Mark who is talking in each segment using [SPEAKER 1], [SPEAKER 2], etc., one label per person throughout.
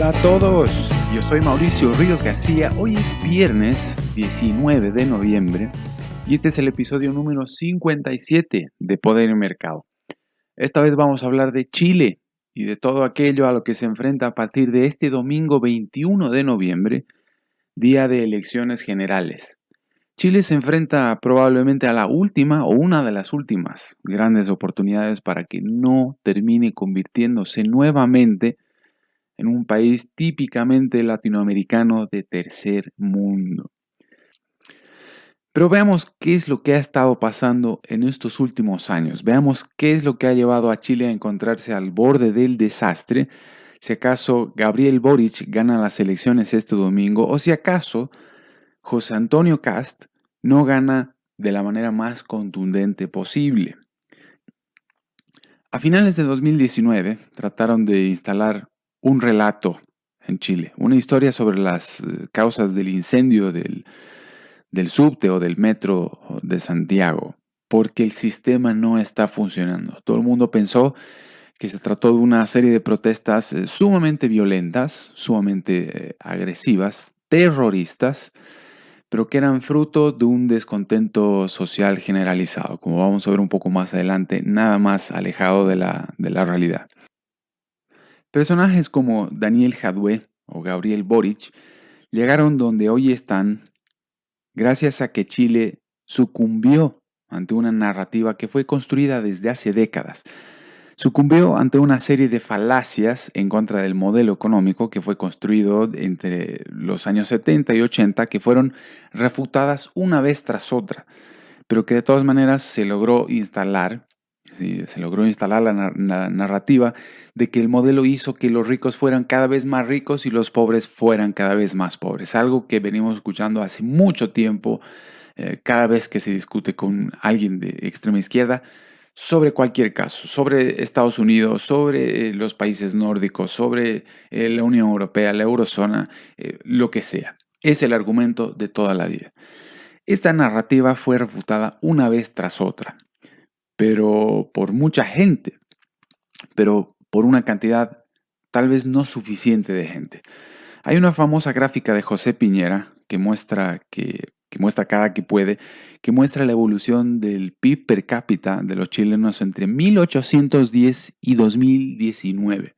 [SPEAKER 1] Hola a todos, yo soy Mauricio Ríos García. Hoy es viernes 19 de noviembre y este es el episodio número 57 de Poder y Mercado. Esta vez vamos a hablar de Chile y de todo aquello a lo que se enfrenta a partir de este domingo 21 de noviembre, día de elecciones generales. Chile se enfrenta probablemente a la última o una de las últimas grandes oportunidades para que no termine convirtiéndose nuevamente en un país típicamente latinoamericano de tercer mundo. Pero veamos qué es lo que ha estado pasando en estos últimos años. Veamos qué es lo que ha llevado a Chile a encontrarse al borde del desastre. Si acaso Gabriel Boric gana las elecciones este domingo o si acaso José Antonio Kast no gana de la manera más contundente posible. A finales de 2019 trataron de instalar un relato en Chile, una historia sobre las causas del incendio del subte o del metro de Santiago, porque el sistema no está funcionando. Todo el mundo pensó que se trató de una serie de protestas sumamente violentas, sumamente agresivas, terroristas, pero que eran fruto de un descontento social generalizado, como vamos a ver un poco más adelante, nada más alejado de la realidad. Personajes como Daniel Jadwe o Gabriel Boric llegaron donde hoy están gracias a que Chile sucumbió ante una narrativa que fue construida desde hace décadas. Sucumbió ante una serie de falacias en contra del modelo económico que fue construido entre los años 70 y 80, que fueron refutadas una vez tras otra, pero que de todas maneras se logró instalar la narrativa de que el modelo hizo que los ricos fueran cada vez más ricos y los pobres fueran cada vez más pobres. Algo que venimos escuchando hace mucho tiempo, cada vez que se discute con alguien de extrema izquierda, sobre cualquier caso, sobre Estados Unidos, sobre los países nórdicos, sobre la Unión Europea, la Eurozona, lo que sea. Es el argumento de toda la vida. Esta narrativa fue refutada una vez tras otra, pero por mucha gente, pero por una cantidad tal vez no suficiente de gente. Hay una famosa gráfica de José Piñera que muestra cada que puede, que muestra la evolución del PIB per cápita de los chilenos entre 1810 y 2019.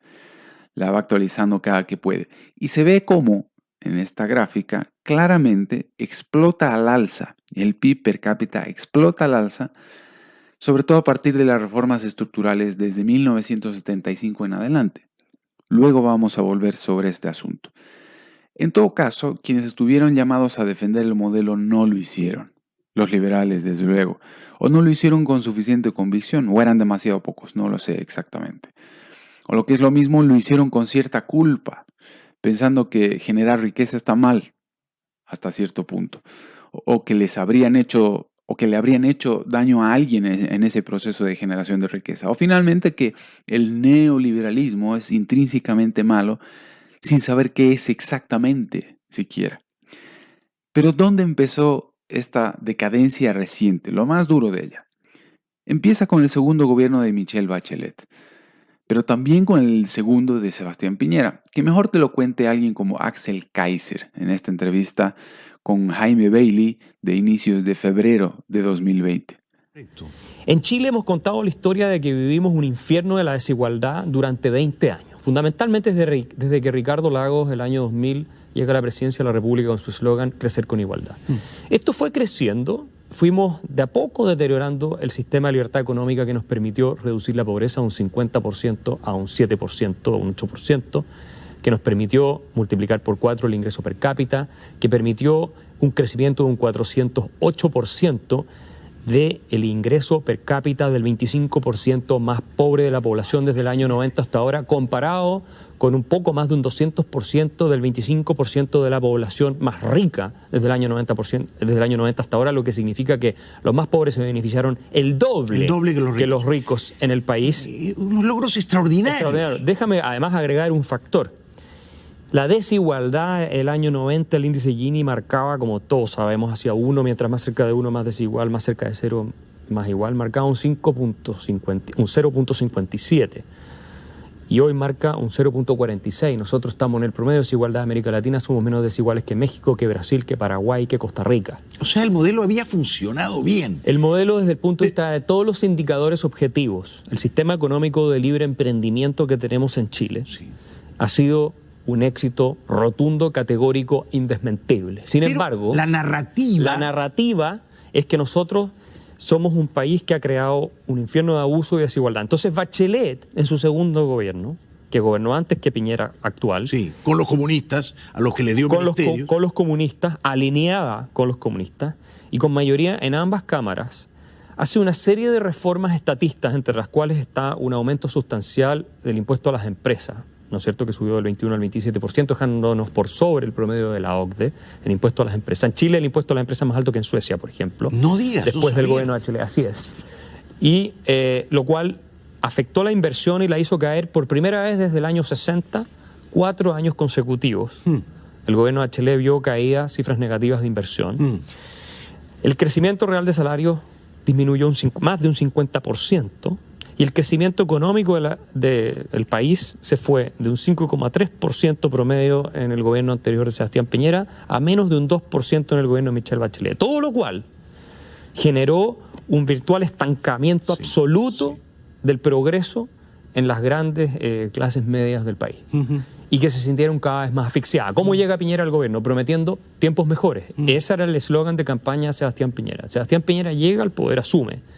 [SPEAKER 1] La va actualizando cada que puede. Y se ve cómo en esta gráfica claramente explota al alza. El PIB per cápita explota al alza, sobre todo a partir de las reformas estructurales desde 1975 en adelante. Luego vamos a volver sobre este asunto. En todo caso, quienes estuvieron llamados a defender el modelo no lo hicieron. Los liberales, desde luego. O no lo hicieron con suficiente convicción, o eran demasiado pocos, no lo sé exactamente. O lo que es lo mismo, lo hicieron con cierta culpa, pensando que generar riqueza está mal, hasta cierto punto. O que les habrían hecho, o que le habrían hecho daño a alguien en ese proceso de generación de riqueza. O finalmente que el neoliberalismo es intrínsecamente malo, sin saber qué es exactamente siquiera. Pero ¿dónde empezó esta decadencia reciente? Lo más duro de ella. Empieza con el segundo gobierno de Michelle Bachelet, pero también con el segundo de Sebastián Piñera. Que mejor te lo cuente alguien como Axel Kaiser en esta entrevista con Jaime Bailey de inicios de febrero de 2020.
[SPEAKER 2] En Chile hemos contado la historia de que vivimos un infierno de la desigualdad durante 20 años. Fundamentalmente desde que Ricardo Lagos, el año 2000, llega a la presidencia de la República con su eslogan Crecer con Igualdad. Esto fue creciendo, fuimos de a poco deteriorando el sistema de libertad económica que nos permitió reducir la pobreza a un 50%, a un 7%, a un 8%, que nos permitió multiplicar por 4 el ingreso per cápita, que permitió un crecimiento de un 408% del ingreso per cápita del 25% más pobre de la población desde el año 90 hasta ahora, comparado con un poco más de un 200% del 25% de la población más rica desde el año 90 hasta ahora, lo que significa que los más pobres se beneficiaron el doble que los ricos en el país.
[SPEAKER 3] Unos logros extraordinarios.
[SPEAKER 2] Déjame además agregar un factor. La desigualdad, el año 90, el índice Gini marcaba, como todos sabemos, hacia 1, mientras más cerca de 1, más desigual, más cerca de 0, más igual, marcaba un 0.57. y hoy marca un 0.46. Nosotros estamos en el promedio de desigualdad de América Latina, somos menos desiguales que México, que Brasil, que Paraguay, que Costa Rica.
[SPEAKER 3] O sea, el modelo había funcionado bien.
[SPEAKER 2] El modelo desde el punto de vista de todos los indicadores objetivos, el sistema económico de libre emprendimiento que tenemos en Chile, ha sido un éxito rotundo, categórico, indesmentible. Sin embargo,
[SPEAKER 3] la narrativa
[SPEAKER 2] es que nosotros somos un país que ha creado un infierno de abuso y desigualdad. Entonces Bachelet, en su segundo gobierno, que gobernó antes que Piñera actual,
[SPEAKER 3] sí, con los comunistas, a los que le dio ministerio,
[SPEAKER 2] con los comunistas, alineada con los comunistas, y con mayoría en ambas cámaras, hace una serie de reformas estatistas, entre las cuales está un aumento sustancial del impuesto a las empresas, ¿no es cierto?, que subió del 21 al 27%, dejándonos por sobre el promedio de la OCDE, el impuesto a las empresas. En Chile el impuesto a las empresas es más alto que en Suecia, por ejemplo.
[SPEAKER 3] No digas.
[SPEAKER 2] Después del gobierno de Chile, así es. Y lo cual afectó la inversión y la hizo caer por primera vez desde el año 60, 4 años consecutivos. El gobierno de Chile vio caídas, cifras negativas de inversión. El crecimiento real de salarios disminuyó más de un 50%. Y el crecimiento económico del país se fue de un 5,3% promedio en el gobierno anterior de Sebastián Piñera a menos de un 2% en el gobierno de Michelle Bachelet. Todo lo cual generó un virtual estancamiento absoluto del progreso en las grandes clases medias del país. Y que se sintieron cada vez más asfixiadas. ¿Cómo llega Piñera al gobierno? Prometiendo tiempos mejores. Ese era el eslogan de campaña de Sebastián Piñera. Sebastián Piñera llega al poder, asume,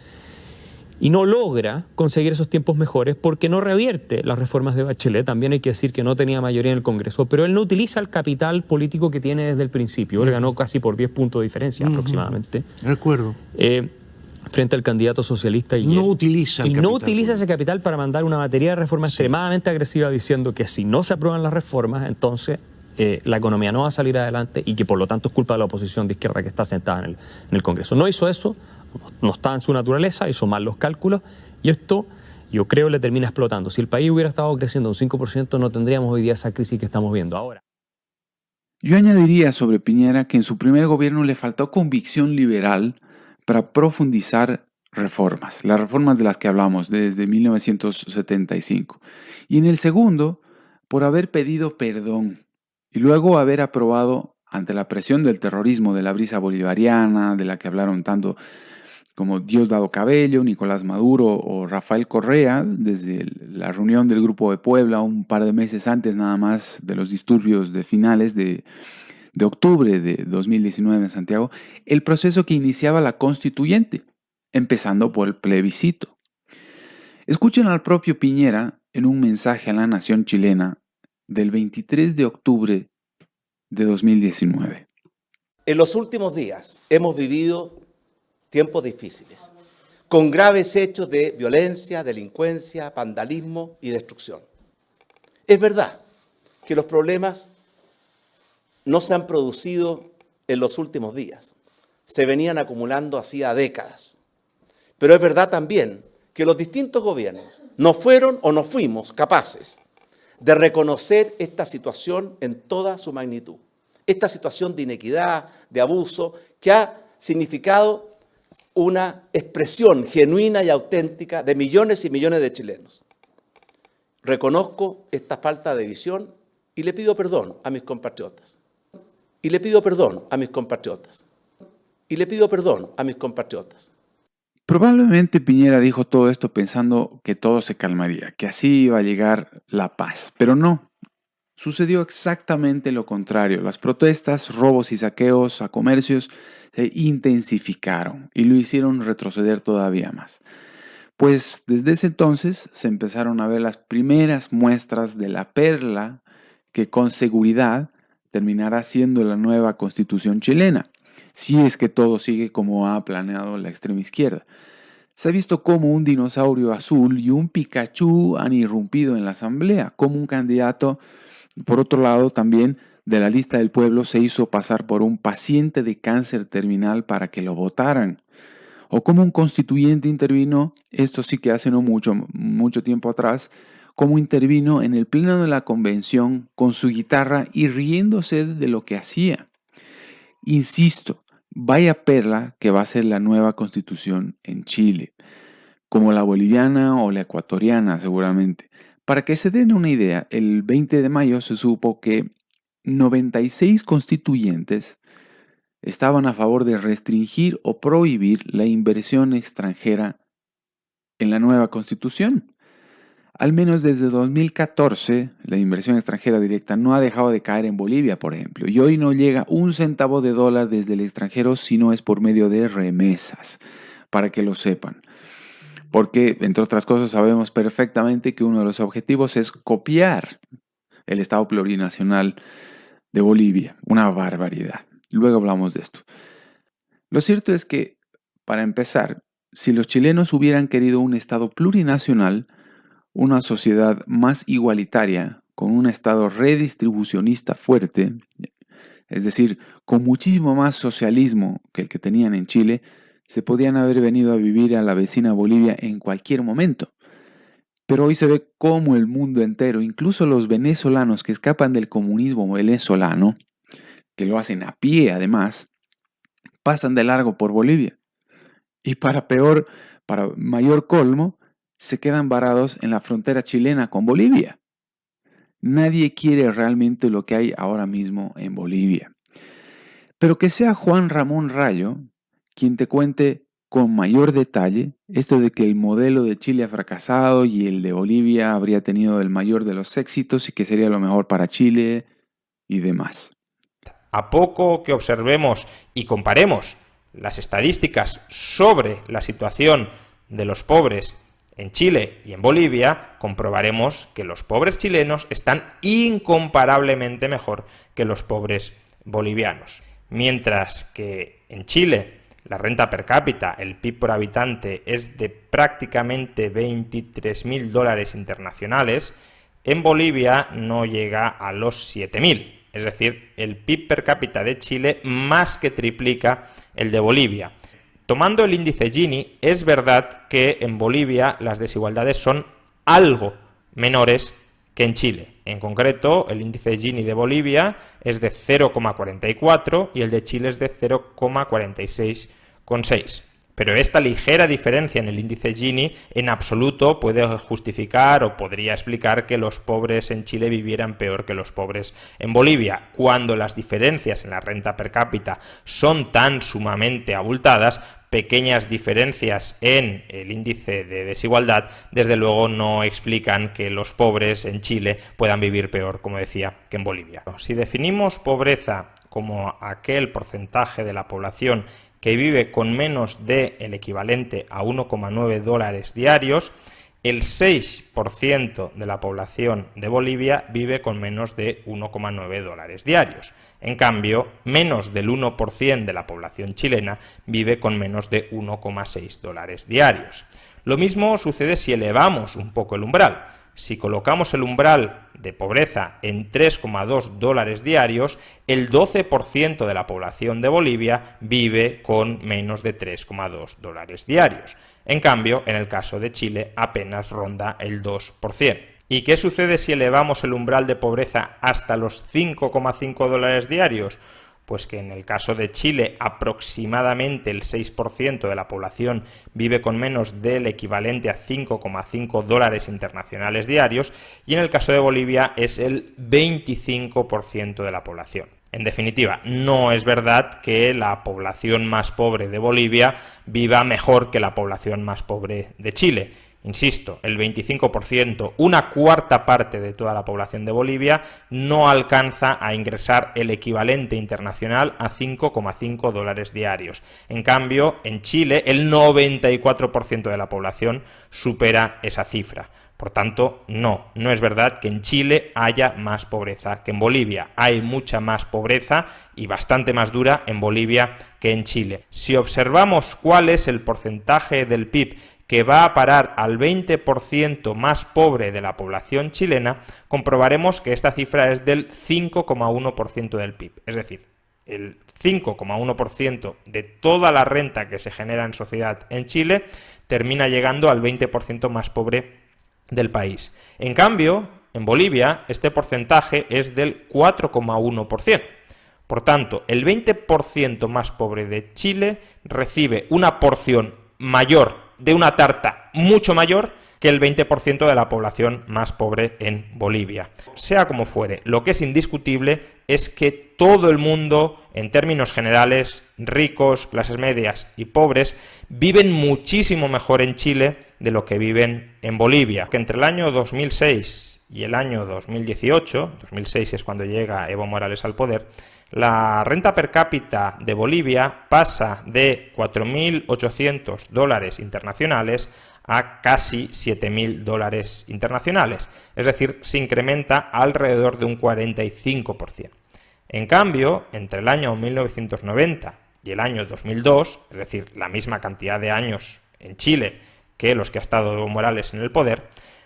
[SPEAKER 2] y no logra conseguir esos tiempos mejores porque no revierte las reformas de Bachelet. También hay que decir que no tenía mayoría en el Congreso, pero él no utiliza el capital político que tiene desde el principio. Él ganó casi por 10 puntos de diferencia aproximadamente.
[SPEAKER 3] Recuerdo.
[SPEAKER 2] Frente al candidato socialista.
[SPEAKER 3] No utiliza
[SPEAKER 2] ese capital para mandar una batería de reformas extremadamente agresiva diciendo que si no se aprueban las reformas, entonces la economía no va a salir adelante y que por lo tanto es culpa de la oposición de izquierda que está sentada en el Congreso. No hizo eso. No está en su naturaleza, hizo mal los cálculos y esto, yo creo, le termina explotando. Si el país hubiera estado creciendo un 5%, no tendríamos hoy día esa crisis que estamos viendo ahora.
[SPEAKER 1] Yo añadiría sobre Piñera que en su primer gobierno le faltó convicción liberal para profundizar reformas, las reformas de las que hablamos desde 1975. Y en el segundo, por haber pedido perdón y luego haber aprobado, ante la presión del terrorismo, de la brisa bolivariana, de la que hablaron tanto como Diosdado Cabello, Nicolás Maduro o Rafael Correa, desde la reunión del Grupo de Puebla un par de meses antes nada más de los disturbios de finales de octubre de 2019 en Santiago, el proceso que iniciaba la constituyente, empezando por el plebiscito. Escuchen al propio Piñera en un mensaje a la nación chilena del 23 de octubre de 2019.
[SPEAKER 4] En los últimos días hemos vivido tiempos difíciles, con graves hechos de violencia, delincuencia, vandalismo y destrucción. Es verdad que los problemas no se han producido en los últimos días, se venían acumulando hacía décadas. Pero es verdad también que los distintos gobiernos no fueron o no fuimos capaces de reconocer esta situación en toda su magnitud. Esta situación de inequidad, de abuso, que ha significado una expresión genuina y auténtica de millones y millones de chilenos. Reconozco esta falta de visión y le pido perdón a mis compatriotas. Y le pido perdón a mis compatriotas. Y le pido perdón a mis compatriotas.
[SPEAKER 1] Probablemente Piñera dijo todo esto pensando que todo se calmaría, que así iba a llegar la paz, pero no. Sucedió exactamente lo contrario. Las protestas, robos y saqueos a comercios se intensificaron y lo hicieron retroceder todavía más. Pues desde ese entonces se empezaron a ver las primeras muestras de la perla que con seguridad terminará siendo la nueva constitución chilena, si es que todo sigue como ha planeado la extrema izquierda. Se ha visto cómo un dinosaurio azul y un Pikachu han irrumpido en la asamblea, como un candidato, por otro lado, también de la lista del pueblo se hizo pasar por un paciente de cáncer terminal para que lo votaran. O como un constituyente intervino, esto sí que hace no mucho tiempo atrás, como intervino en el pleno de la convención con su guitarra y riéndose de lo que hacía. Insisto, vaya perla que va a ser la nueva constitución en Chile, como la boliviana o la ecuatoriana seguramente, Para que se den una idea, el 20 de mayo se supo que 96 constituyentes estaban a favor de restringir o prohibir la inversión extranjera en la nueva constitución. Al menos desde 2014, la inversión extranjera directa no ha dejado de caer en Bolivia, por ejemplo, y hoy no llega un centavo de dólar desde el extranjero si no es por medio de remesas, para que lo sepan. Porque, entre otras cosas, sabemos perfectamente que uno de los objetivos es copiar el Estado plurinacional de Bolivia. Una barbaridad. Luego hablamos de esto. Lo cierto es que, para empezar, si los chilenos hubieran querido un Estado plurinacional, una sociedad más igualitaria, con un Estado redistribucionista fuerte, es decir, con muchísimo más socialismo que el que tenían en Chile, se podían haber venido a vivir a la vecina Bolivia en cualquier momento. Pero hoy se ve cómo el mundo entero, incluso los venezolanos que escapan del comunismo venezolano, que lo hacen a pie además, pasan de largo por Bolivia. Y para mayor colmo, se quedan varados en la frontera chilena con Bolivia. Nadie quiere realmente lo que hay ahora mismo en Bolivia. Pero que sea Juan Ramón Rayo quien te cuente con mayor detalle esto de que el modelo de Chile ha fracasado y el de Bolivia habría tenido el mayor de los éxitos y que sería lo mejor para Chile y demás.
[SPEAKER 5] A poco que observemos y comparemos las estadísticas sobre la situación de los pobres en Chile y en Bolivia, comprobaremos que los pobres chilenos están incomparablemente mejor que los pobres bolivianos. Mientras que en Chile la renta per cápita, el PIB por habitante, es de prácticamente $23.000 internacionales, en Bolivia no llega a los 7.000. Es decir, el PIB per cápita de Chile más que triplica el de Bolivia. Tomando el índice Gini, es verdad que en Bolivia las desigualdades son algo menores que en Chile. En concreto, el índice Gini de Bolivia es de 0,44 y el de Chile es de 0,46,6. Pero esta ligera diferencia en el índice Gini en absoluto puede justificar o podría explicar que los pobres en Chile vivieran peor que los pobres en Bolivia. Cuando las diferencias en la renta per cápita son tan sumamente abultadas, pequeñas diferencias en el índice de desigualdad, desde luego no explican que los pobres en Chile puedan vivir peor, como decía, que en Bolivia. Si definimos pobreza como aquel porcentaje de la población que vive con menos del equivalente a 1,9 dólares diarios, el 6% de la población de Bolivia vive con menos de 1,9 dólares diarios. En cambio, menos del 1% de la población chilena vive con menos de 1,6 dólares diarios. Lo mismo sucede si elevamos un poco el umbral. Si colocamos el umbral de pobreza en 3,2 dólares diarios, el 12% de la población de Bolivia vive con menos de 3,2 dólares diarios. En cambio, en el caso de Chile apenas ronda el 2%. ¿Y qué sucede si elevamos el umbral de pobreza hasta los 5,5 dólares diarios? Pues que en el caso de Chile aproximadamente el 6% de la población vive con menos del equivalente a 5,5 dólares internacionales diarios y en el caso de Bolivia es el 25% de la población. En definitiva, no es verdad que la población más pobre de Bolivia viva mejor que la población más pobre de Chile. Insisto, el 25%, una cuarta parte de toda la población de Bolivia, no alcanza a ingresar el equivalente internacional a 5,5 dólares diarios. En cambio, en Chile, el 94% de la población supera esa cifra. Por tanto, no es verdad que en Chile haya más pobreza que en Bolivia. Hay mucha más pobreza y bastante más dura en Bolivia que en Chile. Si observamos cuál es el porcentaje del PIB que va a parar al 20% más pobre de la población chilena, comprobaremos que esta cifra es del 5,1% del PIB. Es decir, el 5,1% de toda la renta que se genera en sociedad en Chile termina llegando al 20% más pobre del país. En cambio, en Bolivia, este porcentaje es del 4,1%. Por tanto, el 20% más pobre de Chile recibe una porción mayor de una tarta mucho mayor que el 20% de la población más pobre en Bolivia. Sea como fuere, lo que es indiscutible es que todo el mundo, en términos generales, ricos, clases medias y pobres, viven muchísimo mejor en Chile de lo que viven en Bolivia. Que entre el año 2006 y el año 2018, 2006 es cuando llega Evo Morales al poder, la renta per cápita de Bolivia pasa de 4.800 dólares internacionales a casi 7.000 dólares internacionales, es decir, se incrementa alrededor de un 45%. En cambio, entre el año 1990 y el año 2002, es decir, la misma cantidad de años en Chile que los que ha estado Evo Morales en el poder,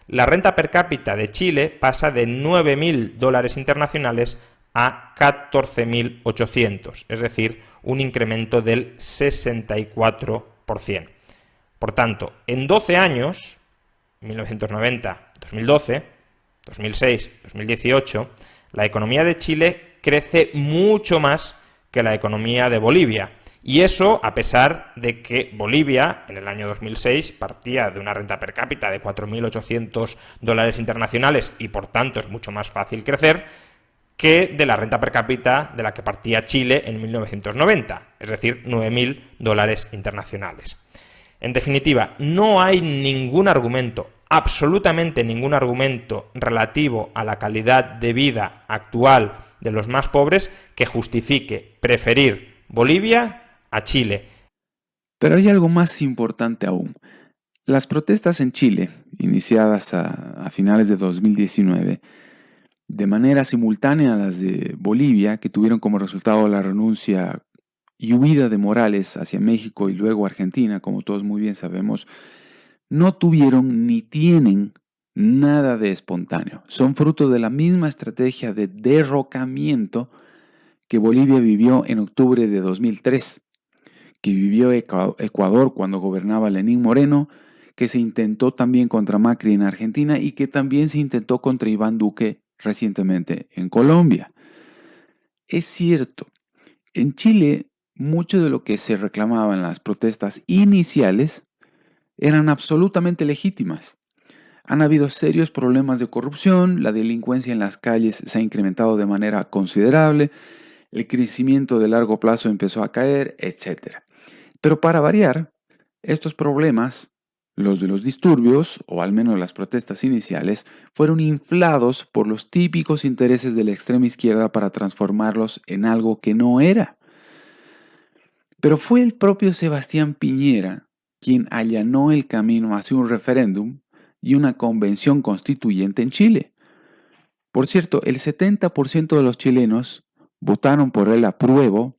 [SPEAKER 5] la renta per cápita de Chile pasa de 9.000 dólares internacionales a 14.800, es decir, un incremento del 64%. Por tanto, en 12 años, 1990, 2012, 2006, 2018, la economía de Chile crece mucho más que la economía de Bolivia. Y eso a pesar de que Bolivia, en el año 2006, partía de una renta per cápita de 4.800 dólares internacionales y por tanto es mucho más fácil crecer que de la renta per cápita de la que partía Chile en 1990, es decir, 9.000 dólares internacionales. En definitiva, no hay ningún argumento, absolutamente ningún argumento relativo a la calidad de vida actual de los más pobres que justifique preferir Bolivia a Chile.
[SPEAKER 1] Pero hay algo más importante aún. Las protestas en Chile, iniciadas a finales de 2019, de manera simultánea a las de Bolivia, que tuvieron como resultado la renuncia y huida de Morales hacia México y luego Argentina, como todos muy bien sabemos, no tuvieron ni tienen nada de espontáneo. Son fruto de la misma estrategia de derrocamiento que Bolivia vivió en octubre de 2003, que vivió Ecuador cuando gobernaba Lenín Moreno, que se intentó también contra Macri en Argentina y que también se intentó contra Iván Duque recientemente en Colombia. Es cierto, en Chile mucho de lo que se reclamaba en las protestas iniciales eran absolutamente legítimas. Han habido serios problemas de corrupción, la delincuencia en las calles se ha incrementado de manera considerable, el crecimiento de largo plazo empezó a caer, etc. Pero para variar, estos problemas, los de los disturbios, o al menos las protestas iniciales, fueron inflados por los típicos intereses de la extrema izquierda para transformarlos en algo que no era. Pero fue el propio Sebastián Piñera quien allanó el camino hacia un referéndum y una convención constituyente en Chile. Por cierto, el 70% de los chilenos votaron por el apruebo,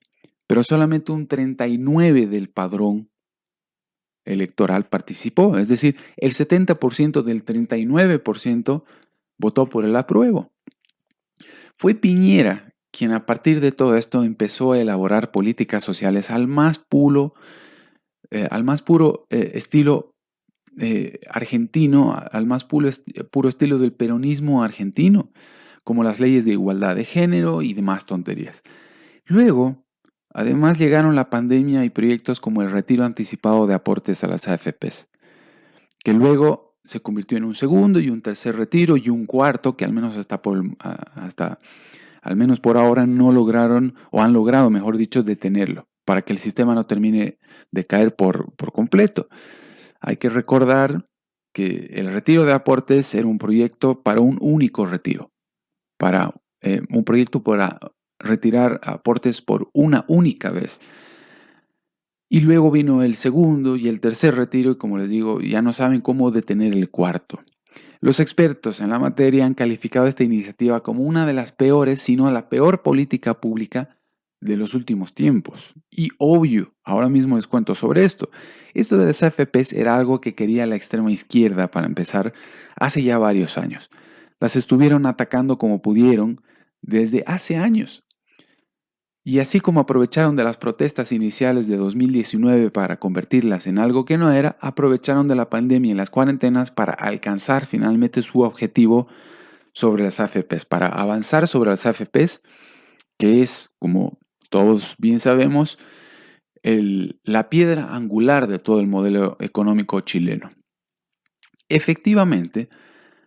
[SPEAKER 1] pero solamente un 39% del padrón electoral participó. Es decir, el 70% del 39% votó por el apruebo. Fue Piñera quien a partir de todo esto empezó a elaborar políticas sociales al más puro estilo argentino, al más puro estilo del peronismo argentino, como las leyes de igualdad de género y demás tonterías. Luego, además llegaron la pandemia y proyectos como el retiro anticipado de aportes a las AFPs, que luego se convirtió en un segundo y un tercer retiro y un cuarto que al menos al menos por ahora no lograron, o han logrado, mejor dicho, detenerlo, para que el sistema no termine de caer por completo. Hay que recordar que el retiro de aportes era un proyecto para un único retiro, un proyecto para retirar aportes por una única vez. Y luego vino el segundo y el tercer retiro y, como les digo, ya no saben cómo detener el cuarto. Los expertos en la materia han calificado esta iniciativa como una de las peores, si no la peor política pública de los últimos tiempos. Y obvio, ahora mismo les cuento sobre esto. Esto de las AFPs era algo que quería la extrema izquierda para empezar hace ya varios años. Las estuvieron atacando como pudieron desde hace años. Y así como aprovecharon de las protestas iniciales de 2019 para convertirlas en algo que no era, aprovecharon de la pandemia y las cuarentenas para alcanzar finalmente su objetivo sobre las AFPs, para avanzar sobre las AFPs, que es, como todos bien sabemos, la piedra angular de todo el modelo económico chileno. Efectivamente,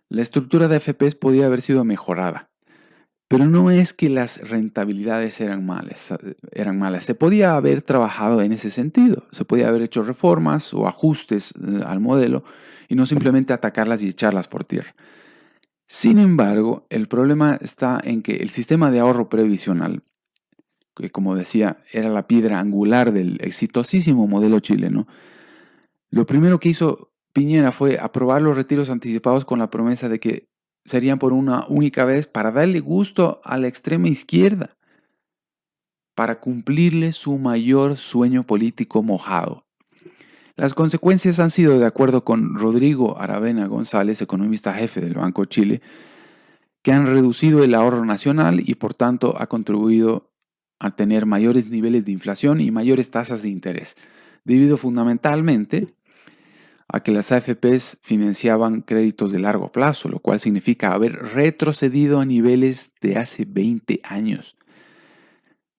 [SPEAKER 1] la estructura de AFPs podía haber sido mejorada, pero no es que las rentabilidades eran malas. Se podía haber trabajado en ese sentido, se podía haber hecho reformas o ajustes al modelo y no simplemente atacarlas y echarlas por tierra. Sin embargo, el problema está en que el sistema de ahorro previsional, que como decía era la piedra angular del exitosísimo modelo chileno, lo primero que hizo Piñera fue aprobar los retiros anticipados con la promesa de que serían por una única vez para darle gusto a la extrema izquierda, para cumplirle su mayor sueño político mojado. Las consecuencias han sido, de acuerdo con Rodrigo Aravena González, economista jefe del Banco Chile, que han reducido el ahorro nacional y por tanto ha contribuido a tener mayores niveles de inflación y mayores tasas de interés, debido fundamentalmente a que las AFPs financiaban créditos de largo plazo, lo cual significa haber retrocedido a niveles de hace 20 años.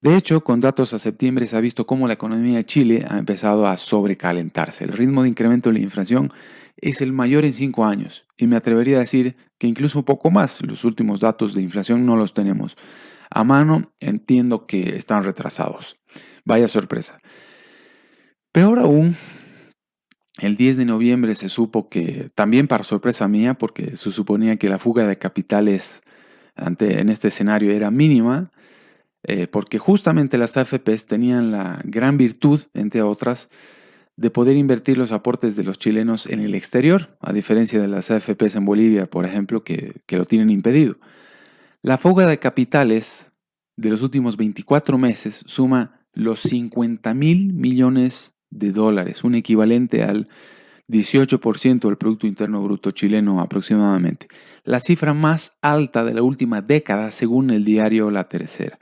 [SPEAKER 1] De hecho, con datos a septiembre se ha visto cómo la economía de Chile ha empezado a sobrecalentarse. El ritmo de incremento de la inflación es el mayor en 5 años y me atrevería a decir que incluso un poco más. Los últimos datos de inflación no los tenemos a mano, entiendo que están retrasados. Vaya sorpresa. Peor aún, el 10 de noviembre se supo que, también para sorpresa mía, porque se suponía que la fuga de capitales en este escenario era mínima, porque justamente las AFPs tenían la gran virtud, entre otras, de poder invertir los aportes de los chilenos en el exterior, a diferencia de las AFPs en Bolivia, por ejemplo, que lo tienen impedido. La fuga de capitales de los últimos 24 meses suma los 50.000 millones de dólares, un equivalente al 18% del Producto Interno Bruto chileno aproximadamente, la cifra más alta de la última década según el diario La Tercera.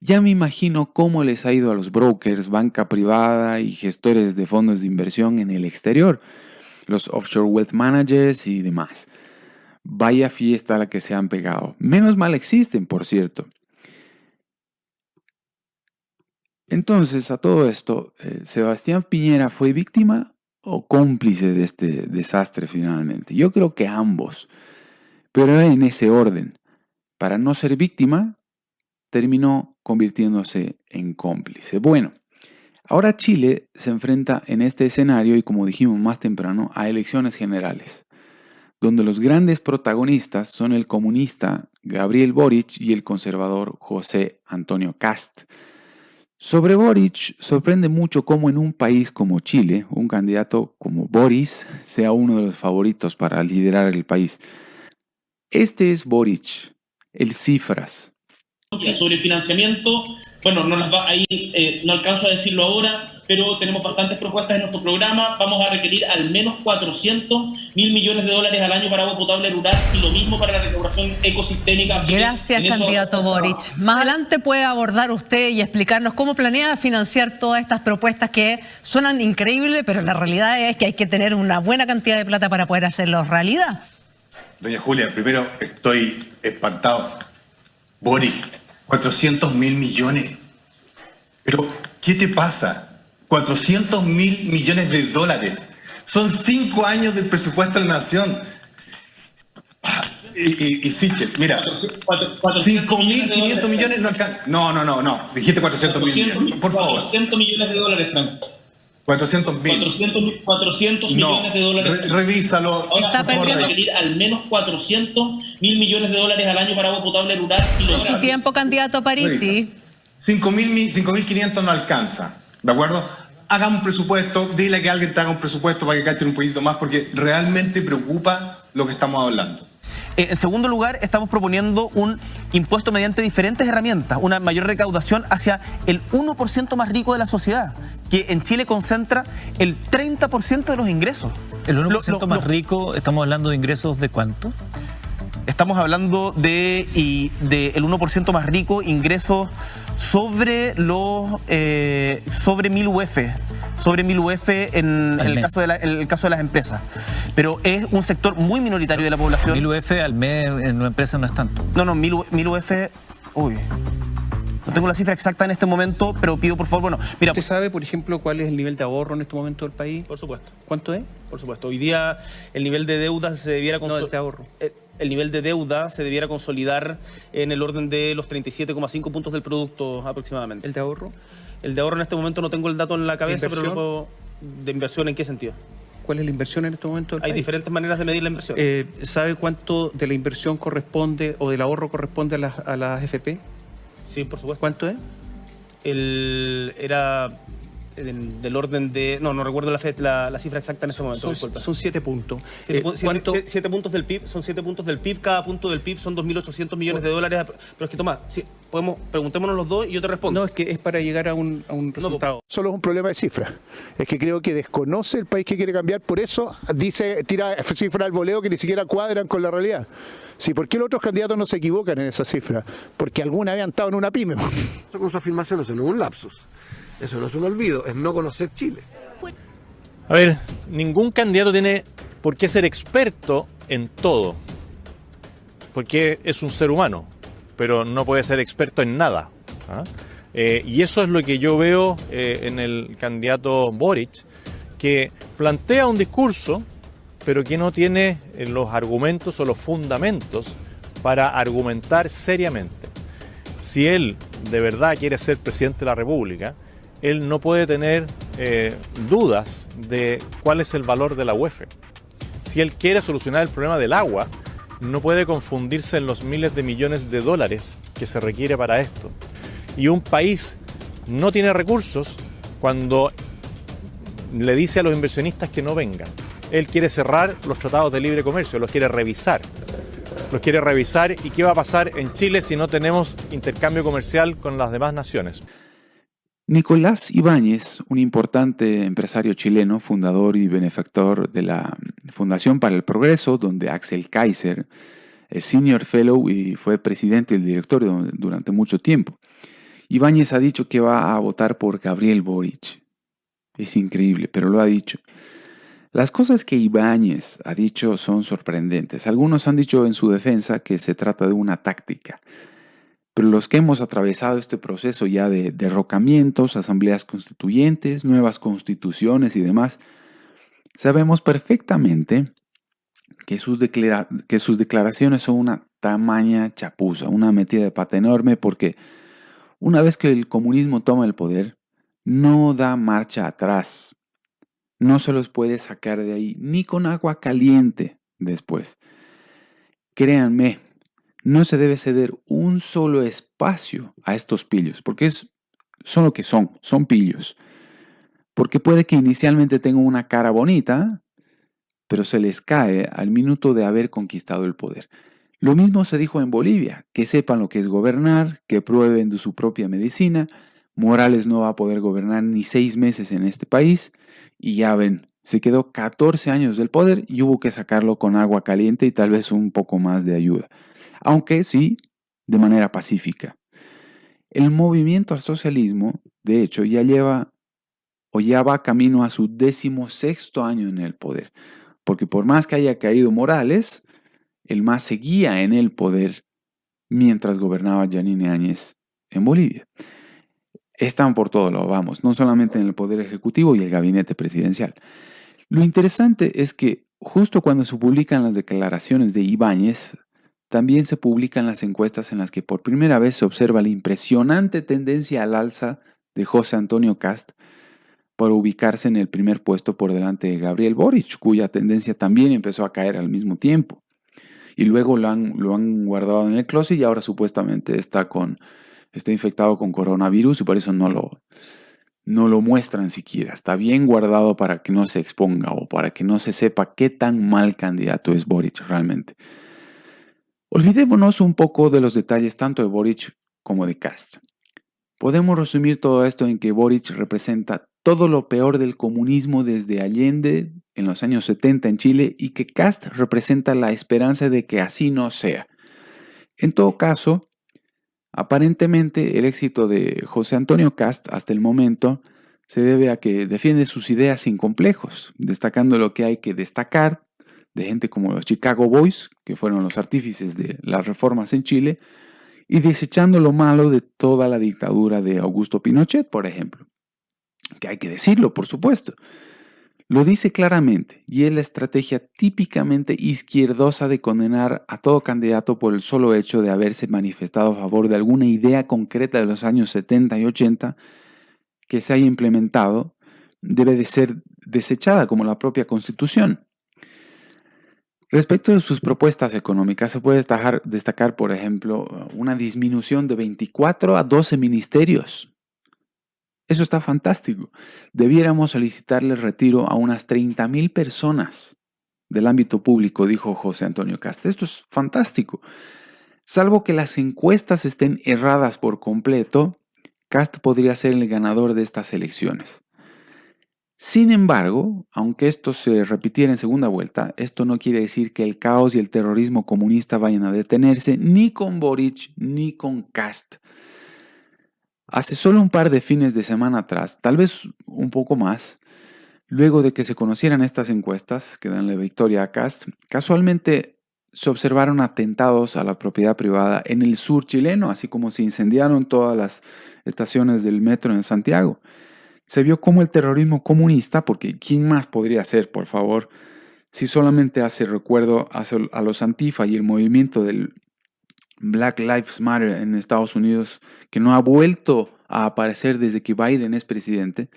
[SPEAKER 1] Ya me imagino cómo les ha ido a los brokers, banca privada y gestores de fondos de inversión en el exterior, los offshore wealth managers y demás. Vaya fiesta a la que se han pegado. Menos mal existen, por cierto. Entonces, a todo esto, ¿Sebastián Piñera fue víctima o cómplice de este desastre finalmente? Yo creo que ambos, pero en ese orden. Para no ser víctima, terminó convirtiéndose en cómplice. Bueno, ahora Chile se enfrenta en este escenario y, como dijimos más temprano, a elecciones generales, donde los grandes protagonistas son el comunista Gabriel Boric y el conservador José Antonio Kast. Sobre Boric, sorprende mucho cómo en un país como Chile, un candidato como Boris sea uno de los favoritos para liderar el país. Este es Boric, el Cifras.
[SPEAKER 6] Sobre el financiamiento, bueno, no alcanzo a decirlo ahora, pero tenemos bastantes propuestas en nuestro programa. Vamos a requerir al menos 400.000 millones de dólares al año para agua potable rural y lo mismo para la recuperación ecosistémica.
[SPEAKER 7] Gracias, candidato Boric. Más adelante puede abordar usted y explicarnos cómo planea financiar todas estas propuestas que suenan increíbles, pero la realidad es que hay que tener una buena cantidad de plata para poder hacerlos realidad.
[SPEAKER 8] Doña Julia, primero estoy espantado. Boric, 400.000 millones. Pero, ¿qué te pasa? 400.000 millones de dólares. Son 5 años del presupuesto de la nación. Y Sichel, mira, 5.500 millones no alcanza. No. Dijiste 400.000 millones. Por favor.
[SPEAKER 6] 400 millones de dólares, Frank.
[SPEAKER 8] 400.000.
[SPEAKER 6] 400 millones de dólares.
[SPEAKER 8] Revísalo.
[SPEAKER 6] Ahora vamos a requerir al menos 400.000 millones de dólares al año para agua potable rural.
[SPEAKER 7] Con su tiempo, candidato Parisi.
[SPEAKER 8] 5.500 no alcanza, ¿de acuerdo? Haga un presupuesto, dile a que alguien te haga un presupuesto para que cachen un poquito más, porque realmente preocupa lo que estamos hablando.
[SPEAKER 9] En segundo lugar, estamos proponiendo un impuesto mediante diferentes herramientas, una mayor recaudación hacia el 1% más rico de la sociedad, que en Chile concentra el 30% de los ingresos.
[SPEAKER 10] ¿El 1% más rico, estamos hablando de ingresos de cuánto?
[SPEAKER 9] Estamos hablando de el 1% más rico, ingresos sobre 1.000 UF. Sobre 1.000 UF en el caso de las empresas. Pero es un sector muy minoritario de la población.
[SPEAKER 10] 1.000 UF al mes en una empresa no es tanto.
[SPEAKER 9] No, 1.000 UF... Uy. No tengo la cifra exacta en este momento, pero pido por favor, bueno, mira.
[SPEAKER 11] ¿Usted sabe, por ejemplo, cuál es el nivel de ahorro en este momento del país?
[SPEAKER 9] Por supuesto.
[SPEAKER 11] ¿Cuánto es?
[SPEAKER 9] Por supuesto. Hoy día el nivel de deuda se debiera
[SPEAKER 11] de ahorro.
[SPEAKER 9] El nivel de deuda se debiera consolidar en el orden de los 37,5 puntos del producto aproximadamente.
[SPEAKER 11] ¿El de ahorro?
[SPEAKER 9] El de ahorro en este momento no tengo el dato en la cabeza,
[SPEAKER 11] ¿Inversión?
[SPEAKER 9] pero lo puedo... ¿De inversión en qué sentido?
[SPEAKER 11] ¿Cuál es la inversión en este momento del
[SPEAKER 9] Hay
[SPEAKER 11] país?
[SPEAKER 9] diferentes maneras de medir la inversión.
[SPEAKER 11] ¿Sabe cuánto de la inversión corresponde o del ahorro corresponde a las FP?
[SPEAKER 9] Sí, por supuesto.
[SPEAKER 11] ¿Cuánto es?
[SPEAKER 9] Era del orden de... No recuerdo la cifra exacta en ese momento.
[SPEAKER 11] Son 7 puntos.
[SPEAKER 9] 7 puntos del PIB, son 7 puntos del PIB. Cada punto del PIB son 2.800 millones de dólares. Pero es que, Tomás, preguntémonos los dos y yo te respondo.
[SPEAKER 11] No, es que es para llegar a un resultado.
[SPEAKER 12] Solo es un problema de cifras. Es que creo que desconoce el país que quiere cambiar, por eso tira cifras al voleo que ni siquiera cuadran con la realidad. Sí, ¿por qué los otros candidatos no se equivocan en esas cifras? Porque alguna habían estado en una pyme.
[SPEAKER 13] Eso con su afirmación, eso no es un lapsus. Eso no es un olvido, es no conocer Chile.
[SPEAKER 14] A ver, ningún candidato tiene por qué ser experto en todo, porque es un ser humano, pero no puede ser experto en nada. Y eso es lo que yo veo en el candidato Boric, que plantea un discurso, pero que no tiene los argumentos o los fundamentos para argumentar seriamente. Si él de verdad quiere ser presidente de la República, él no puede tener dudas de cuál es el valor de la UEF. Si él quiere solucionar el problema del agua, no puede confundirse en los miles de millones de dólares que se requiere para esto. Y un país no tiene recursos cuando le dice a los inversionistas que no vengan. Él quiere cerrar los tratados de libre comercio, los quiere revisar. Los quiere revisar y qué va a pasar en Chile si no tenemos intercambio comercial con las demás naciones.
[SPEAKER 1] Nicolás Ibáñez, un importante empresario chileno, fundador y benefactor de la Fundación para el Progreso, donde Axel Kaiser es Senior Fellow y fue presidente del directorio durante mucho tiempo. Ibáñez ha dicho que va a votar por Gabriel Boric. Es increíble, pero lo ha dicho. Las cosas que Ibáñez ha dicho son sorprendentes. Algunos han dicho en su defensa que se trata de una táctica. Pero los que hemos atravesado este proceso ya de derrocamientos, asambleas constituyentes, nuevas constituciones y demás, sabemos perfectamente que sus declaraciones son una tamaña chapuza, una metida de pata enorme, porque una vez que el comunismo toma el poder, no da marcha atrás. No se los puede sacar de ahí, ni con agua caliente después. Créanme, no se debe ceder un solo espacio a estos pillos, porque son lo que son pillos. Porque puede que inicialmente tengan una cara bonita, pero se les cae al minuto de haber conquistado el poder. Lo mismo se dijo en Bolivia, que sepan lo que es gobernar, que prueben de su propia medicina. Morales no va a poder gobernar ni 6 meses en este país, y ya ven, se quedó 14 años del poder y hubo que sacarlo con agua caliente y tal vez un poco más de ayuda. Aunque sí, de manera pacífica. El movimiento al socialismo, de hecho, ya va camino a su 16º año en el poder. Porque por más que haya caído Morales, el MAS seguía en el poder mientras gobernaba Yanine Áñez en Bolivia. Están por todo lado, vamos, no solamente en el poder ejecutivo y el gabinete presidencial. Lo interesante es que justo cuando se publican las declaraciones de Ibáñez, también se publican las encuestas en las que por primera vez se observa la impresionante tendencia al alza de José Antonio Kast para ubicarse en el primer puesto por delante de Gabriel Boric, cuya tendencia también empezó a caer al mismo tiempo. Y luego lo han guardado en el closet y ahora supuestamente está infectado con coronavirus y por eso no lo muestran siquiera. Está bien guardado para que no se exponga o para que no se sepa qué tan mal candidato es Boric realmente. Olvidémonos un poco de los detalles tanto de Boric como de Kast. Podemos resumir todo esto en que Boric representa todo lo peor del comunismo desde Allende en los años 70 en Chile y que Kast representa la esperanza de que así no sea. En todo caso, aparentemente el éxito de José Antonio Kast hasta el momento se debe a que defiende sus ideas sin complejos, destacando lo que hay que destacar de gente como los Chicago Boys, que fueron los artífices de las reformas en Chile, y desechando lo malo de toda la dictadura de Augusto Pinochet, por ejemplo. Que hay que decirlo, por supuesto. Lo dice claramente, y es la estrategia típicamente izquierdosa de condenar a todo candidato por el solo hecho de haberse manifestado a favor de alguna idea concreta de los años 70 y 80 que se haya implementado, debe de ser desechada como la propia Constitución. Respecto de sus propuestas económicas, se puede destacar, por ejemplo, una disminución de 24 a 12 ministerios. Eso está fantástico. Debiéramos solicitarle el retiro a unas 30,000 personas del ámbito público, dijo José Antonio Kast. Esto es fantástico. Salvo que las encuestas estén erradas por completo, Kast podría ser el ganador de estas elecciones. Sin embargo, aunque esto se repitiera en segunda vuelta, esto no quiere decir que el caos y el terrorismo comunista vayan a detenerse ni con Boric ni con Kast. Hace solo un par de fines de semana atrás, tal vez un poco más, luego de que se conocieran estas encuestas que dan la victoria a Kast, casualmente se observaron atentados a la propiedad privada en el sur chileno, así como se incendiaron todas las estaciones del metro en Santiago. Se vio cómo el terrorismo comunista, porque ¿quién más podría ser, por favor, si solamente hace recuerdo a los Antifa y el movimiento del Black Lives Matter en Estados Unidos, que no ha vuelto a aparecer desde que Biden es presidente?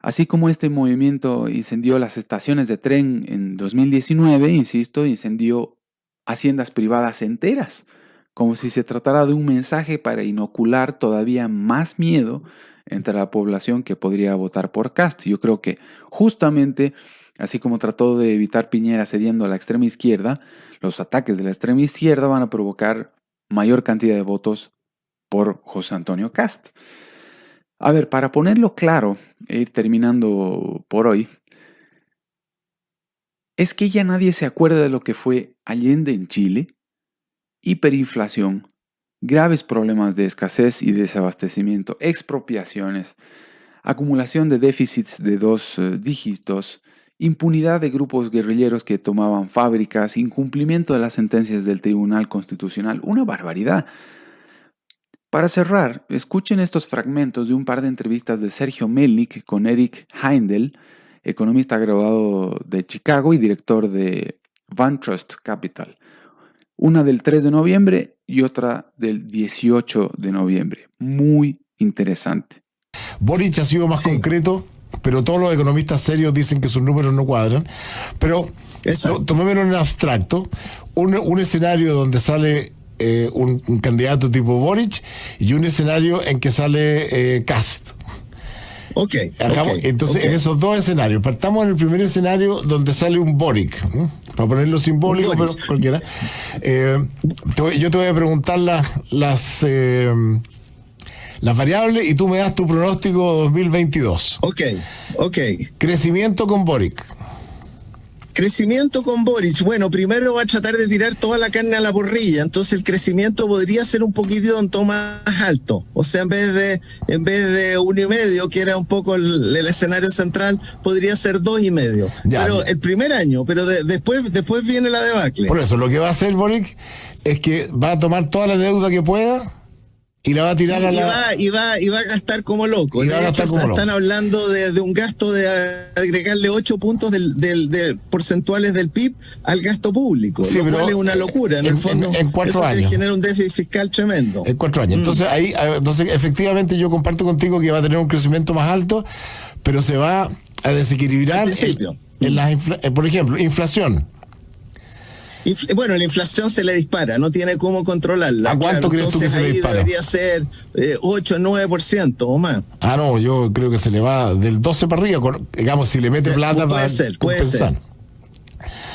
[SPEAKER 1] Así como este movimiento incendió las estaciones de tren en 2019, insisto, incendió haciendas privadas enteras, como si se tratara de un mensaje para inocular todavía más miedo entre la población que podría votar por Kast. Yo creo que justamente, así como trató de evitar Piñera cediendo a la extrema izquierda, los ataques de la extrema izquierda van a provocar mayor cantidad de votos por José Antonio Kast. A ver, para ponerlo claro e ir terminando por hoy, es que ya nadie se acuerda de lo que fue Allende en Chile, hiperinflación, graves problemas de escasez y desabastecimiento, expropiaciones, acumulación de déficits de 2 dígitos, impunidad de grupos guerrilleros que tomaban fábricas, incumplimiento de las sentencias del Tribunal Constitucional, una barbaridad. Para cerrar, escuchen estos fragmentos de un par de entrevistas de Sergio Melnik con Eric Heindel, economista graduado de Chicago y director de VanTrust Capital. Una del 3 de noviembre y otra del 18 de noviembre. Muy interesante.
[SPEAKER 15] Boric ha sido más concreto, pero todos los economistas serios dicen que sus números no cuadran. Pero tomémoslo en abstracto. Un escenario donde sale un candidato tipo Boric y un escenario en que sale Kast. Entonces, en esos dos escenarios, partamos en el primer escenario donde sale un Boric, para ponerlo simbólico, pero cualquiera. Yo te voy a preguntar las variables y tú me das tu pronóstico 2022. Crecimiento con Boric.
[SPEAKER 16] Crecimiento con Boric. Bueno, primero va a tratar de tirar toda la carne a la parrilla, entonces el crecimiento podría ser un poquitito más alto. O sea, en vez de 1,5, que era un poco el escenario central, podría ser 2,5. Pero el primer año, pero después viene la debacle.
[SPEAKER 15] Por eso, lo que va a hacer Boric es que va a tomar toda la deuda que pueda y la va a tirar
[SPEAKER 16] y va a gastar como loco. De hecho, están hablando de un gasto de agregarle 8 puntos del porcentuales del PIB al gasto público, lo cual es una locura. En el fondo,
[SPEAKER 15] en 4 años.
[SPEAKER 16] Eso genera un déficit fiscal tremendo.
[SPEAKER 15] En 4 años. Entonces, efectivamente, yo comparto contigo que va a tener un crecimiento más alto, pero se va a desequilibrar por ejemplo, inflación.
[SPEAKER 16] Bueno, la inflación se le dispara, no tiene cómo controlarla.
[SPEAKER 15] ¿A cuánto crees tú que se le dispara?
[SPEAKER 16] Debería ser 8-9% o más.
[SPEAKER 15] No, yo creo que se le va del 12 para arriba, digamos, si le mete plata para compensar.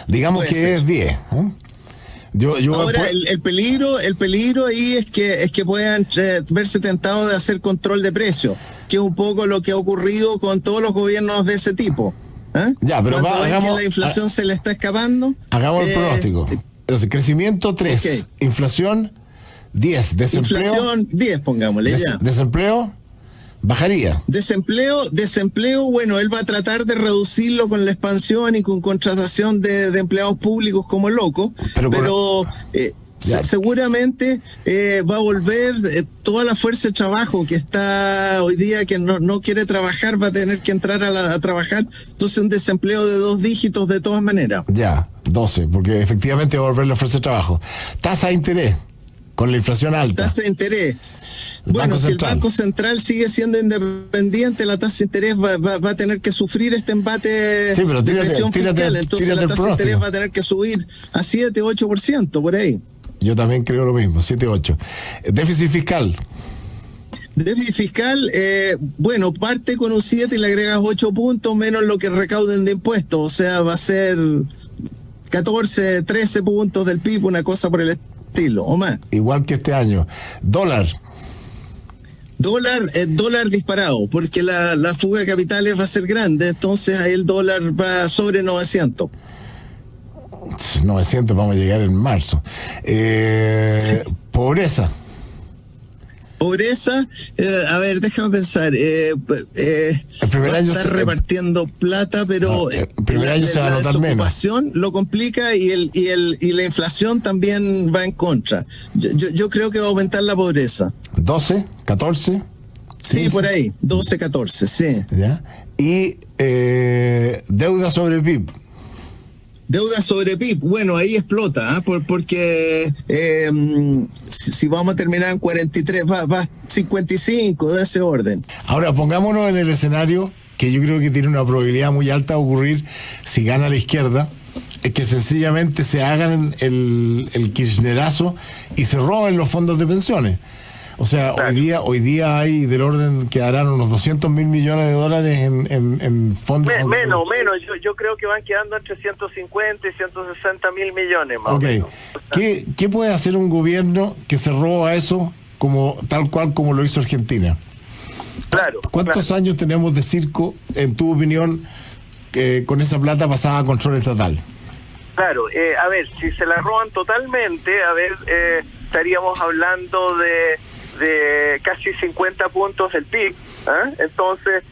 [SPEAKER 15] Digamos que es 10.
[SPEAKER 16] Ahora, el peligro ahí es que puedan verse tentados de hacer control de precios, que es un poco lo que ha ocurrido con todos los gobiernos de ese tipo.
[SPEAKER 15] Pero
[SPEAKER 16] cuando ven que la inflación se le está escapando.
[SPEAKER 15] Hagamos el pronóstico. Entonces, crecimiento 3, inflación 10, desempleo.
[SPEAKER 16] Inflación 10, pongámosle ya.
[SPEAKER 15] Desempleo bajaría.
[SPEAKER 16] Desempleo, bueno, él va a tratar de reducirlo con la expansión y con contratación de empleados públicos como loco, pero Seguramente va a volver toda la fuerza de trabajo que está hoy día, que no quiere trabajar, va a tener que entrar a trabajar. Entonces un desempleo de 2 dígitos de todas maneras.
[SPEAKER 15] Ya, 12, porque efectivamente va a volver la fuerza de trabajo. Tasa de interés, con la inflación alta.
[SPEAKER 16] Tasa de interés. Bueno, si el Banco Central sigue siendo independiente, la tasa de interés va a tener que sufrir este embate de presión fiscal. Entonces la tasa de interés va a tener que subir a 7-8%, por ahí.
[SPEAKER 15] Yo también creo lo mismo, 7-8. Déficit fiscal.
[SPEAKER 16] Déficit fiscal, bueno, parte con un 7 y le agregas 8 puntos menos lo que recauden de impuestos. O sea, va a ser 14, 13 puntos del PIB, una cosa por el estilo, o más.
[SPEAKER 15] Igual que este año. Dólar
[SPEAKER 16] disparado, porque la fuga de capitales va a ser grande, entonces ahí el dólar va sobre 900.
[SPEAKER 15] 900 vamos a llegar en marzo. Pobreza, a ver, déjame pensar. El
[SPEAKER 16] primer año está repartiendo plata, pero
[SPEAKER 15] el primer año se va a notar menos.
[SPEAKER 16] La desocupación lo complica y la inflación también va en contra. Yo creo que va a aumentar la pobreza.
[SPEAKER 15] 12, 14.
[SPEAKER 16] Sí, 15. Por ahí, 12, 14, sí.
[SPEAKER 15] ¿Ya? Y deuda sobre el PIB.
[SPEAKER 16] Deuda sobre PIB, bueno, ahí explota, porque si vamos a terminar en 43, va 55 de ese orden.
[SPEAKER 15] Ahora, pongámonos en el escenario que yo creo que tiene una probabilidad muy alta de ocurrir si gana la izquierda, es que sencillamente se hagan el kirchnerazo y se roben los fondos de pensiones. O sea, claro. hoy día hay del orden que harán unos 200 mil millones de dólares en fondos.
[SPEAKER 17] Menos. Yo creo que van quedando entre 150 y 160 mil millones más o menos.
[SPEAKER 15] ¿Qué puede hacer un gobierno que se roba eso tal cual como lo hizo Argentina?
[SPEAKER 17] Claro.
[SPEAKER 15] ¿Cuántos años tenemos de circo, en tu opinión, con esa plata pasada a control estatal?
[SPEAKER 17] Claro, a ver, si se la roban totalmente, estaríamos hablando de casi 50 puntos del PIB, entonces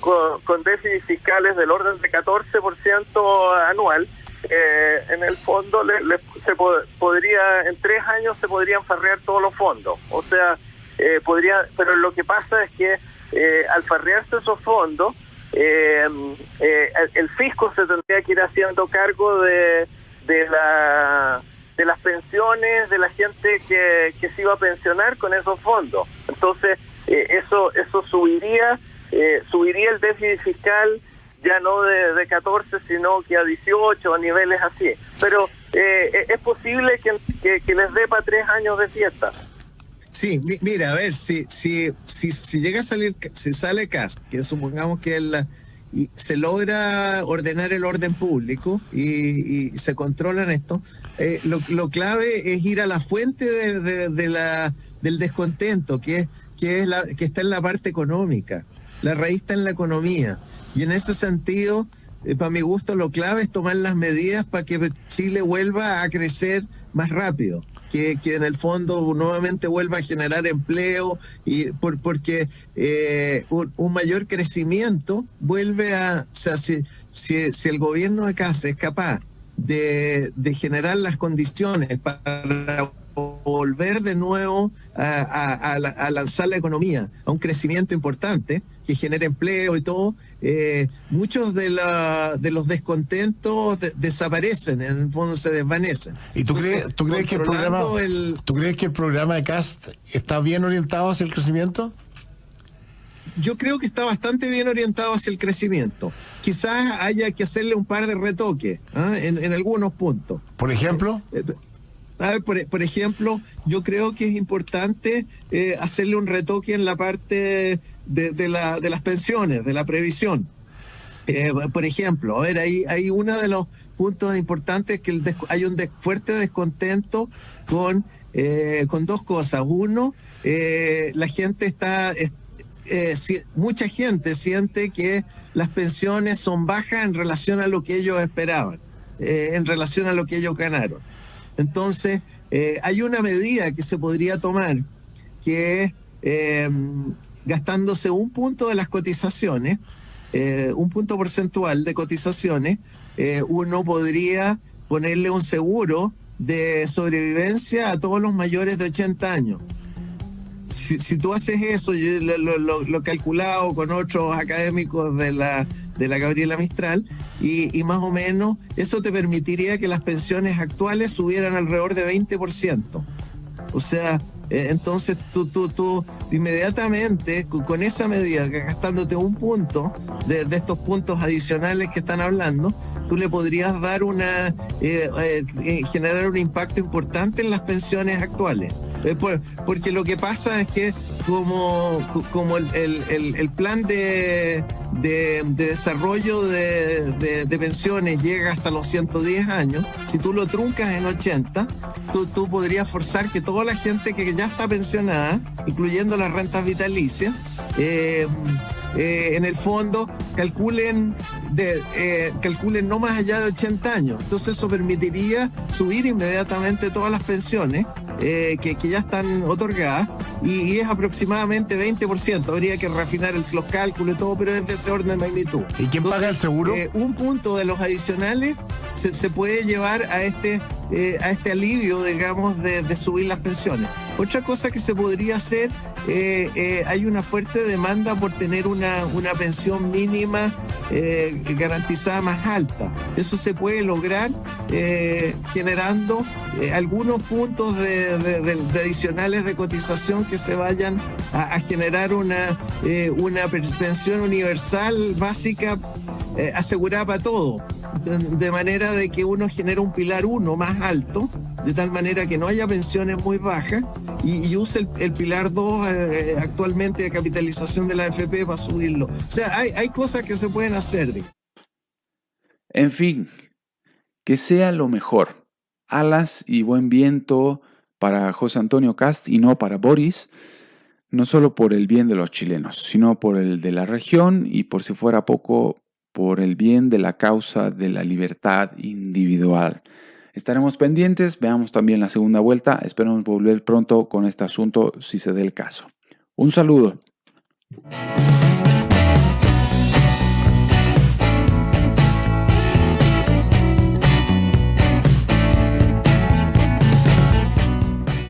[SPEAKER 17] con déficits fiscales del orden de 14% anual, en el fondo podría en 3 años se podrían farrear todos los fondos, o sea, pero lo que pasa es que al farrearse esos fondos, el fisco se tendría que ir haciendo cargo de las pensiones de la gente que se iba a pensionar con esos fondos. Entonces eso subiría el déficit fiscal, ya no de 14 sino que a 18, a niveles así. Pero es posible que les dé para 3 años de fiesta.
[SPEAKER 16] Sí, mira, a ver, si llega a salir, si sale Kast, que supongamos que y se logra ordenar el orden público y se controlan esto, lo clave es ir a la fuente del descontento, que está en la parte económica. La raíz está en la economía. Y en ese sentido, para mi gusto, lo clave es tomar las medidas para que Chile vuelva a crecer más rápido. Que en el fondo nuevamente vuelva a generar empleo y porque un mayor crecimiento vuelve a... O sea, si el gobierno de casa es capaz de generar las condiciones para volver de nuevo a lanzar la economía a un crecimiento importante que genere empleo y todo, muchos de los descontentos desaparecen, en el fondo se desvanecen.
[SPEAKER 15] ¿Y tú crees que el programa de Kast está bien orientado hacia el crecimiento?
[SPEAKER 16] Yo creo que está bastante bien orientado hacia el crecimiento. Quizás haya que hacerle un par de retoques en algunos puntos.
[SPEAKER 15] ¿Por ejemplo?
[SPEAKER 16] Por ejemplo, yo creo que es importante hacerle un retoque en la parte de las pensiones, de la previsión. Por ejemplo, hay uno de los puntos importantes que hay un fuerte descontento con 2 cosas. Uno, la gente mucha gente siente que las pensiones son bajas en relación a lo que ellos esperaban, en relación a lo que ellos ganaron. Entonces, hay una medida que se podría tomar, que es gastándose un punto de las cotizaciones, un punto porcentual de cotizaciones, uno podría ponerle un seguro de sobrevivencia a todos los mayores de 80 años. Si tú haces eso, yo lo he calculado con otros académicos de la Gabriela Mistral, y más o menos eso te permitiría que las pensiones actuales subieran alrededor de 20%. O sea, entonces tú inmediatamente con esa medida, gastándote un punto de estos puntos adicionales que están hablando, tú le podrías dar generar un impacto importante en las pensiones actuales. Porque lo que pasa es que como el plan de desarrollo de pensiones llega hasta los 110 años, si tú lo truncas en 80, tú podrías forzar que toda la gente que ya está pensionada, incluyendo las rentas vitalicias, en el fondo calculen no más allá de 80 años. Entonces eso permitiría subir inmediatamente todas las pensiones que ya están otorgadas, y es aproximadamente 20%. Habría que refinar los cálculos y todo, pero es de ese orden de magnitud.
[SPEAKER 15] ¿Y quién paga el seguro?
[SPEAKER 16] Un punto de los adicionales se puede llevar a este alivio, digamos, de subir las pensiones. Otra cosa que se podría hacer, hay una fuerte demanda por tener una pensión mínima garantizada más alta. Eso se puede lograr generando algunos puntos de adicionales de cotización que se vayan a generar una pensión universal básica asegurada para todo, de manera de que uno genera un pilar 1 más alto, de tal manera que no haya pensiones muy bajas, y use el pilar 2 actualmente de capitalización de la AFP para subirlo. O sea, hay cosas que se pueden hacer.
[SPEAKER 1] En fin, que sea lo mejor. Alas y buen viento para José Antonio Kast y no para Boris, no solo por el bien de los chilenos, sino por el de la región y, por si fuera poco, por el bien de la causa de la libertad individual. Estaremos pendientes, veamos también la segunda vuelta, esperamos volver pronto con este asunto si se dé el caso. Un saludo.